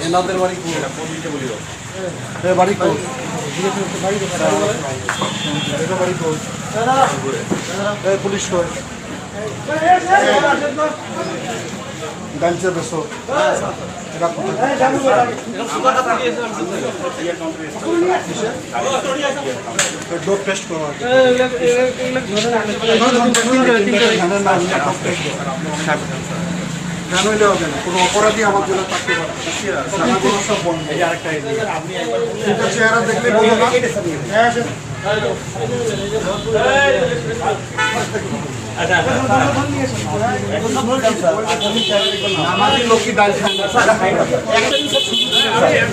এনাদের বাড়ি বাড়ি পুলিশ ডালছে বেশো ডোপ টেস্ট করো জানাইলে হবে না কোনো অপরাধী আমার জন্য থাকতে পারে সব বন্ধ চেহারা দেখলে বলো না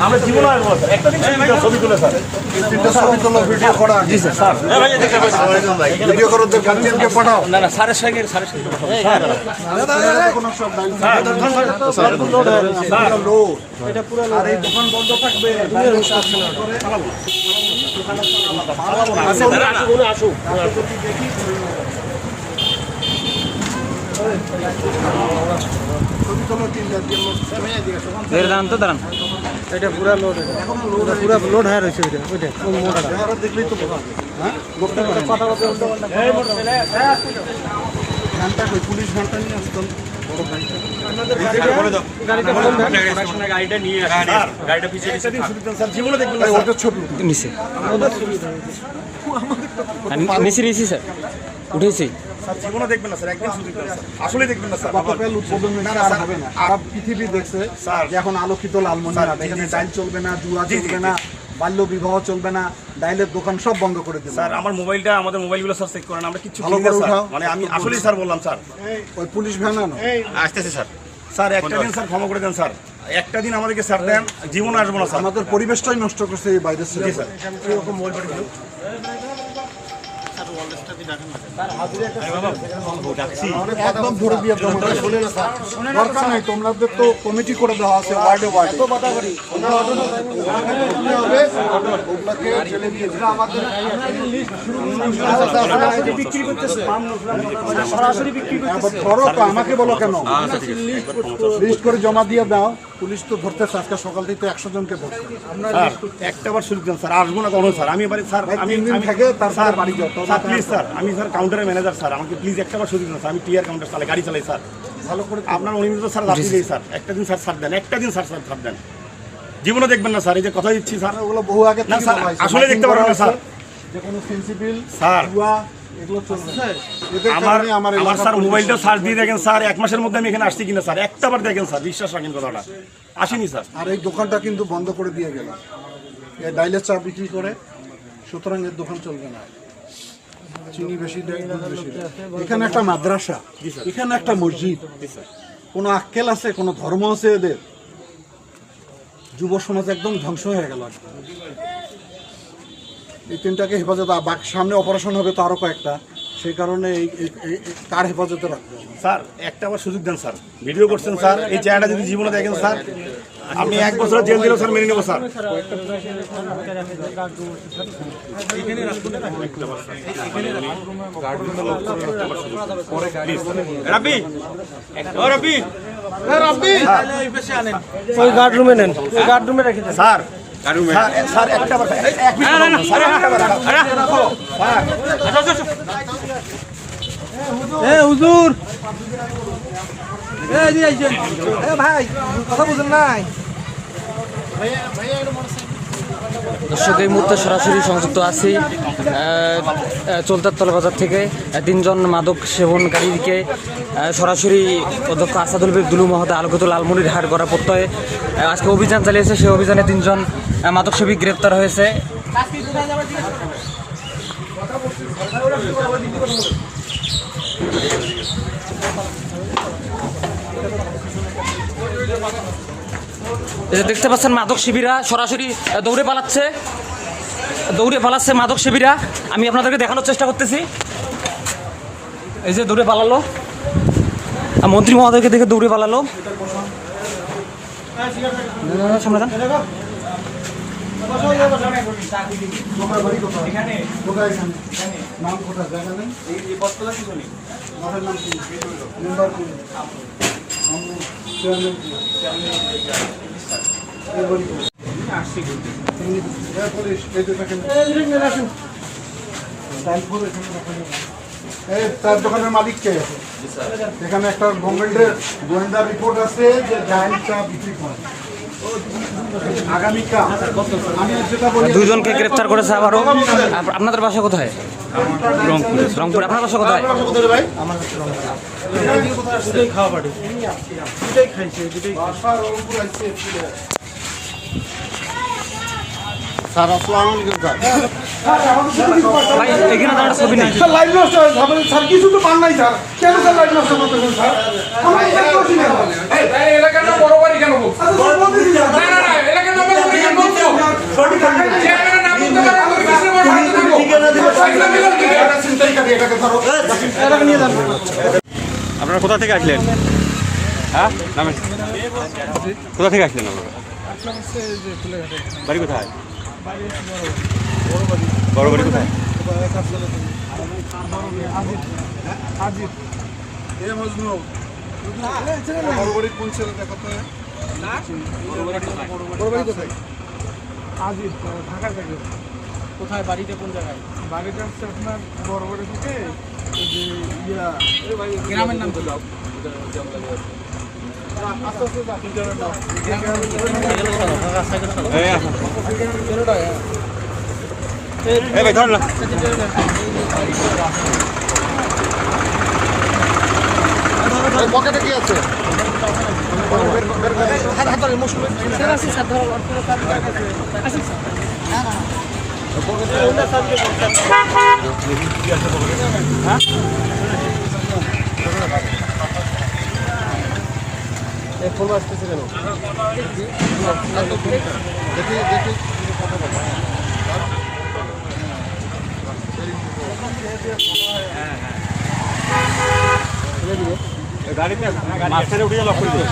আমরা জীবন ছবি তুলে স্যার ভিডিও করা জি স্যার ভিডিও করো গার্জিয়ানকে পাঠাও না না স্যারের সঙ্গে আর এই দোকান বন্ধ থাকবে আসুক দাঁড়ান তো দাঁড়ান এটা পুরা লোড পুরা লোড হয়ে রয়েছে ওইটা দেখলেই তো হ্যাঁ ঘন্টা কই পুলিশ ঘন্টা নিয়ে আসতাম গাড়িটা নিয়ে গাড়িটা পিছিয়ে জীবনে দেখবেন ওটা ছবি নিচে নিচে স্যার উঠেছি স্যার জীবনে দেখবেন না স্যার একদম সুযোগ স্যার আসলে দেখবেন না স্যার গতকাল উদ্বোধন আর হবে না সারা পৃথিবী দেখছে যে এখন আলোকিত লালমনিরহাট এখানে ডাইল চলবে না জুয়া চলবে না বাল্য বিবাহ চলবে না ডাইলের দোকান সব বন্ধ করে দেবে স্যার আমার মোবাইলটা আমাদের মোবাইলগুলো স্যার চেক করেন আমরা কিছু ভালো করে উঠাও মানে আমি আসলেই স্যার বললাম স্যার ওই পুলিশ ভ্যান আনো আসতেছে স্যার স্যার একটা দিন স্যার ক্ষমা করে দেন স্যার একটা দিন আমাদেরকে স্যার দেন জীবন আসবো না স্যার আমাদের পরিবেশটাই নষ্ট করছে এই বাইরের ছেলে স্যার এরকম মোবাইল পাঠিয়ে দিও একদম ধরে দিয়ে দরকার নাই তোমাদের তো কমিটি করে দেওয়া আছে ওয়ার্ডে ওয়ার্ডে আমাকে বলো কেন লিস্ট করে জমা দিয়ে দাও পুলিশ তো ধরতেছে আজকে সকাল থেকে 100 জনকে ধরছে একটা বার সুযোগ দেন স্যার আসবো না কোনো স্যার আমি এবারে স্যার আমি থেকে তারপরে বাড়ি যাও স্যার প্লিজ স্যার আমি স্যার কাউন্টারের ম্যানেজার স্যার আমাকে প্লিজ একটা বার সুযোগ দেন স্যার আমি টিআর কাউন্টার চালাই গাড়ি চালাই স্যার ভালো করে আপনার অনুমতি স্যার রাখি দেই স্যার একটা দিন স্যার দেন একটা দিন স্যার ছাড় দেন জীবনে দেখবেন না স্যার এই যে কথা দিচ্ছি স্যার ওগুলো বহু আগে না স্যার আসলে দেখতে পারবেন না স্যার যে কোনো সেন্সিবল স্যার এগুলো চলছে আমার স্যার মোবাইলটা সার্চ দিয়ে দেখেন স্যার 1 মাসের মধ্যে আমি এখানে আসছি কিনা স্যার একটা বার দেখেন স্যার বিশ্বাস রাখেন কথাটা আসেনি স্যার আর এই দোকানটা কিন্তু বন্ধ করে দিয়ে গেল এই ডাইলের চা বিক্রি করে সুতরাং এর দোকান চলবে না চিনি বেশি দেয় দুধ বেশি এখানে একটা মাদ্রাসা এখানে একটা মসজিদ কোনো আক্কেল আছে কোনো ধর্ম আছে এদের যুব সমাজ একদম ধ্বংস হয়ে গেল এই তিনটাকে হেফাজত সামনে অপারেশন হবে তো আরো কয়েকটা সেই কারণে এই কার হেফাজতে রাখবে স্যার একটা আবার সুযোগ দেন স্যার ভিডিও করছেন স্যার এই চেহারাটা যদি জীবনে দেখেন স্যার আপনি 1 বছর জেল দিলেও স্যার মেনে নেবো স্যার রাব্বি ও রাব্বি ওই গার্ড রুমে নেন ওই গার্ড রুমে রেখে দেন স্যার স্যার একটা বার এক মিনিট স্যার একটা বার রাখো এ হুজুর এ দি আইছেন এ ভাই কথা বুঝেন নাই দর্শক এই মুহূর্তে সরাসরি সংযুক্ত আছি চলতার বাজার থেকে 3 জন মাদক সেবনকারীকে সরাসরি অধ্যক্ষ আসাদুল বেগ দুলু মহোদয় আলোকিত লালমনিরহাট গড়া প্রত্যয়ে আজকে অভিযান চালিয়েছে। সেই অভিযানে 3 জন মাদক সেবী গ্রেপ্তার হয়েছে। দেখতে পাচ্ছেন মাদক শিবিরা সরাসরি দৌড়ে পালাচ্ছে মাদক শিবিরা। আমি আপনাদেরকে দেখানোর চেষ্টা করতেছি। এই যে দৌড়ে পালালো, মন্ত্রী মহোদয়কে দেখে দৌড়ে পালালো। সামনে যান। নাম কোথায় জানেন? তার দোকানের মালিক কে? এখানে একটা গভর্নমেন্টের গোয়েন্দা রিপোর্ট আছে যে ডাইল চা বিক্রি করে। আগামীকাল আমি যেটা বলি, দুজনকে গ্রেপ্তার করেছে আবারও। আপনাদের বাসা কোথায়? রংপুর। আপনার বাসা কোথায়? স্যার আসসালামু আলাইকুম স্যার। ভাই এখানে তো একটা ছবি নেই। স্যার লাইভ নষ্ট হয় স্যার, কিছু তো পান নাই স্যার, কেন স্যার লাইভ নষ্ট করতেছেন স্যার? আমরা তো দেখতে পাচ্ছি না। এলাকার নাম বড়বাড়ি কেন বলছো? স্যার বলতেছি স্যার। না, এলাকার নাম বড়বাড়ি কেন বলছো? চেয়ারম্যানের নাম বলতে পারো, তুমি কিসের বড় হাতে থাকো? এটা ছিনতাইকারী, এটাকে ধরো। এটাকে নিয়ে যান। আপনারা কোথা থেকে আসলেন? হ্যাঁ নামেন। কোথা থেকে আসলেন আপনারা? বাড়ি কোথায়? বড় বাড়ি কোথায়? বড়বাড়ির কোন ছেলে দেখো তো? বড়বাড়ি কোথায়? আজিজ ঢাকা থেকে। কোথায় বাড়িটা কোন জায়গায়? বাড়িটা হচ্ছে আপনার বড়বাড়ি থেকে ওই যে গ্রামের নাম তো দাও। এই আসুন। এই ভাই ধরুন না। পকেটে কি আছে? গাড়িতে মাঝখানে উঠে লক করে দিন।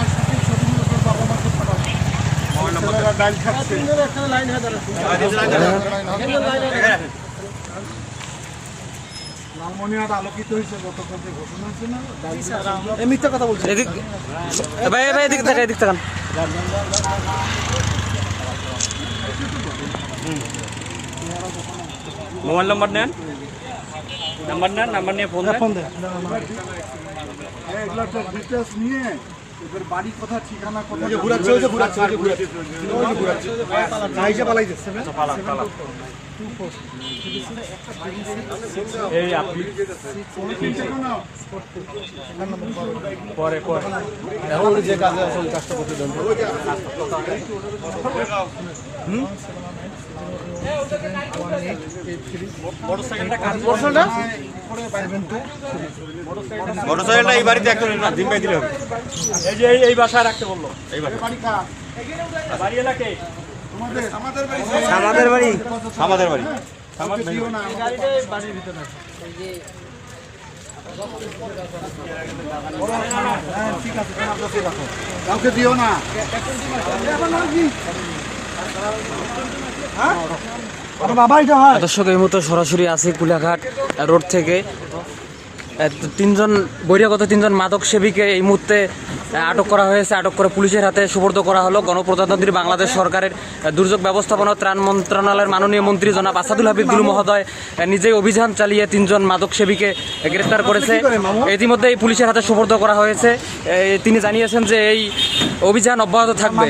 ডাইল খাচ্ছে। লালমনিরহাট আলোকিত হয়েছে গতকাল যে ঘটনা আছে না, মিথ্যা কথা বলছে। এদিক ভাই এদিক তাকান, এদিক তাকান। মোবাইল নাম্বার নেন, নাম্বার নিয়ে ফোন দেন। এগুলো তো ডিটেলস নিয়ে এদের বাড়ি কোথা, ঠিকানা কোথায় এই আপনি পরে এখন যে কাজে আছে ওই কাজটা করতে দেন। মোটরসাইকেলটা এই বাড়িতে একটা জিম্মাই দিলে হবে। এই যে এই বাসায় রাখতে বললো। এই বাসা বাড়ি এলাকে আমাদের বাড়ি। কাউকে দিও না। দর্শক এই মুহূর্তে সরাসরি আছে কুলাঘাট রোড থেকে বহিরাগত তিনজন মাদক সেবীকে এই মুহূর্তে আটক করা হয়েছে। আটক করে পুলিশের হাতে সুপর্দ করা হলো। গণপ্রজাতন্ত্রী বাংলাদেশ সরকারের দুর্যোগ ব্যবস্থাপনা ও ত্রাণ মন্ত্রণালয়ের মাননীয় মন্ত্রী জনাব আসাদুল হাবিব দুলু মহোদয় নিজেই অভিযান চালিয়ে তিনজন মাদক সেবীকে গ্রেফতার করেছে। ইতিমধ্যেই পুলিশের হাতে সুপর্দ করা হয়েছে। তিনি জানিয়েছেন যে এই অভিযান অব্যাহত থাকবে।